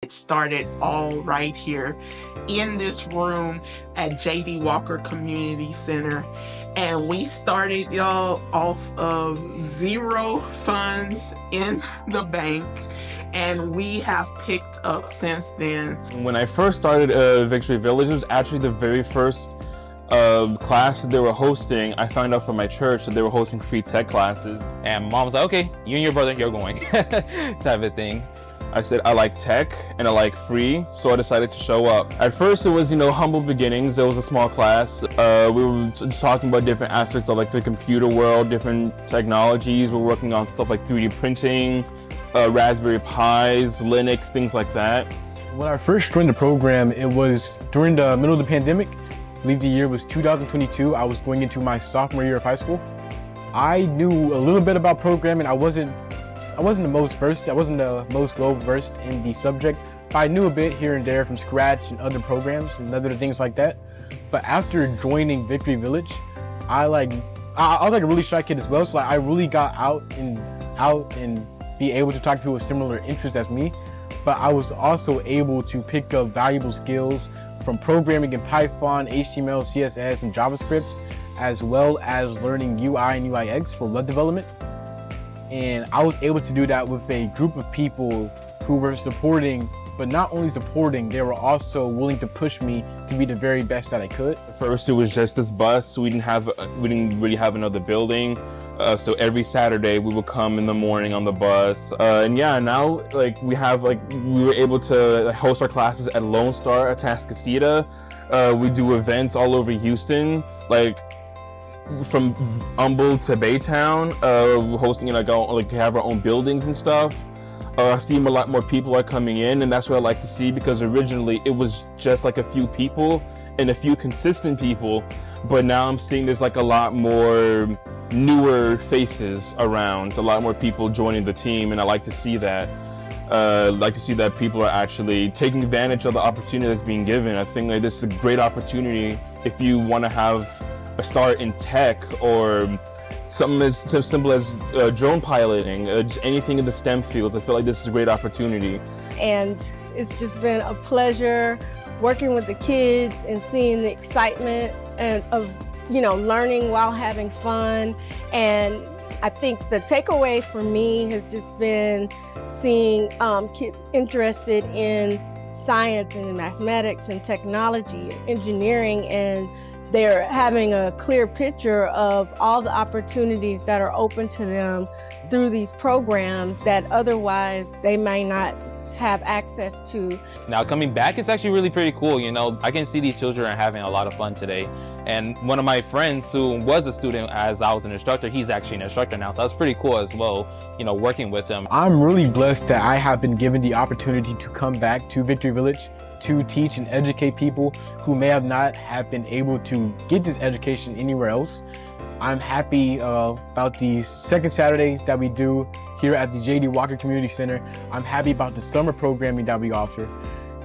It started all right here in this room at J.D. Walker Community Center. And we started, y'all, off of zero funds in the bank. And we have picked up since then. When I first started Victory Village, it was actually the very first class that they were hosting. I found out from my church that they were hosting free tech classes. And mom was like, okay, you and your brother, you're going, type of thing. I said, I like tech and I like free, so I decided to show up. At first it was, humble beginnings. There was a small class. We were talking about different aspects of like the computer world, different technologies. We're working on stuff like 3D printing, Raspberry Pis, Linux, things like that. When I first joined the program, it was during the middle of the pandemic. I believe the year was 2022. I was going into my sophomore year of high school. I knew a little bit about programming. I wasn't the most versed. I wasn't the most well versed in the subject, but I knew a bit here and there from Scratch and other programs and other things like that. But after joining Victory Village, I was like a really shy kid as well. So I really got out and be able to talk to people with similar interests as me. But I was also able to pick up valuable skills from programming in Python, HTML, CSS, and JavaScript, as well as learning UI and UIX for web development. And I was able to do that with a group of people who were supporting, but not only supporting, they were also willing to push me to be the very best that I could. First, it was just this bus. We didn't really have another building. So every Saturday we would come in the morning on the bus. And yeah, now we were able to host our classes at Lone Star, at Atascocita. We do events all over Houston, from Humble to Baytown, hosting have our own buildings and stuff. I see a lot more people are coming in, and that's what I like to see, because originally it was just like a few people and a few consistent people, but now I'm seeing there's a lot more newer faces around, a lot more people joining the team, and I like to see that. Like to see that people are actually taking advantage of the opportunity that's being given. I think this is a great opportunity if you want to have a start in tech or something as simple as drone piloting, just anything in the STEM fields. I feel like this is a great opportunity. And it's just been a pleasure working with the kids and seeing the excitement and of learning while having fun. And I think the takeaway for me has just been seeing kids interested in science and mathematics and technology, engineering, and they're having a clear picture of all the opportunities that are open to them through these programs that otherwise they may not have access to. Now coming back, it's actually really pretty cool. I can see these children are having a lot of fun today. And one of my friends who was a student as I was an instructor, he's actually an instructor now. So that's pretty cool as well, working with him. I'm really blessed that I have been given the opportunity to come back to Victory Village to teach and educate people who may not have been able to get this education anywhere else. I'm happy about the second Saturdays that we do here at the J.D. Walker Community Center. I'm happy about the summer programming that we offer.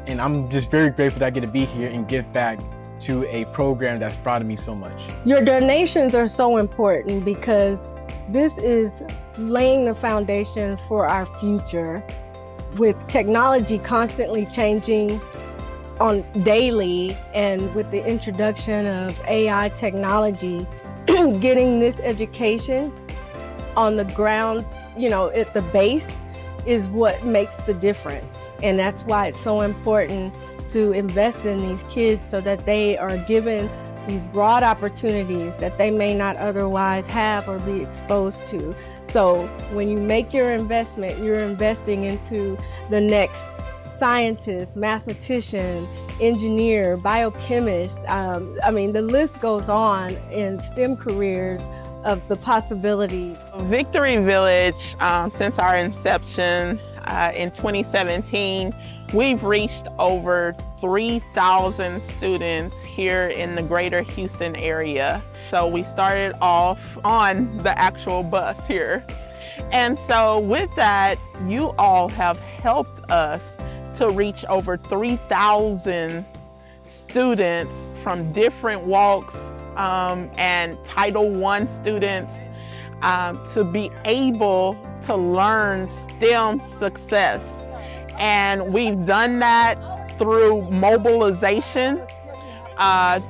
And I'm just very grateful that I get to be here and give back to a program that's brought me so much. Your donations are so important because this is laying the foundation for our future. With technology constantly changing on daily, and with the introduction of AI technology, getting this education on the ground, at the base is what makes the difference. And that's why it's so important to invest in these kids so that they are given these broad opportunities that they may not otherwise have or be exposed to. So when you make your investment, you're investing into the next scientist, mathematician, engineer, biochemist. The list goes on in STEM careers of the possibilities. Victory Village, since our inception in 2017, we've reached over 3,000 students here in the greater Houston area. So we started off on the actual bus here. And so with that, you all have helped us to reach over 3,000 students from different walks and Title I students to be able to learn STEM success. And we've done that through mobilization,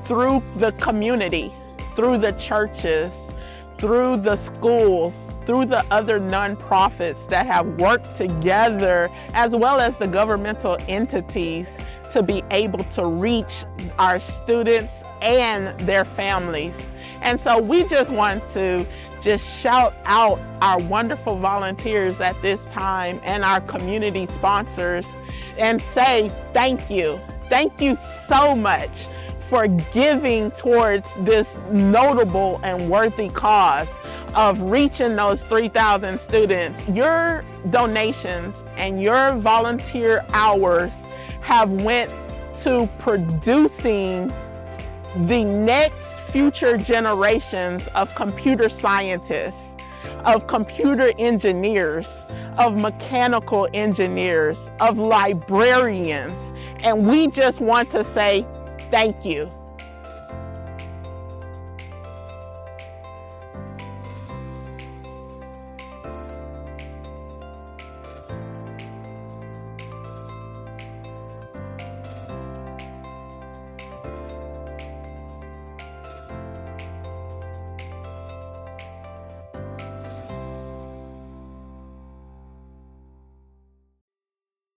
through the community, through the churches, through the schools, through the other nonprofits that have worked together, as well as the governmental entities, to be able to reach our students and their families. And so we just want to shout out our wonderful volunteers at this time and our community sponsors and say thank you. Thank you so much for giving towards this notable and worthy cause of reaching those 3,000 students. Your donations and your volunteer hours have went to producing the next future generations of computer scientists, of computer engineers, of mechanical engineers, of librarians. And we just want to say thank you.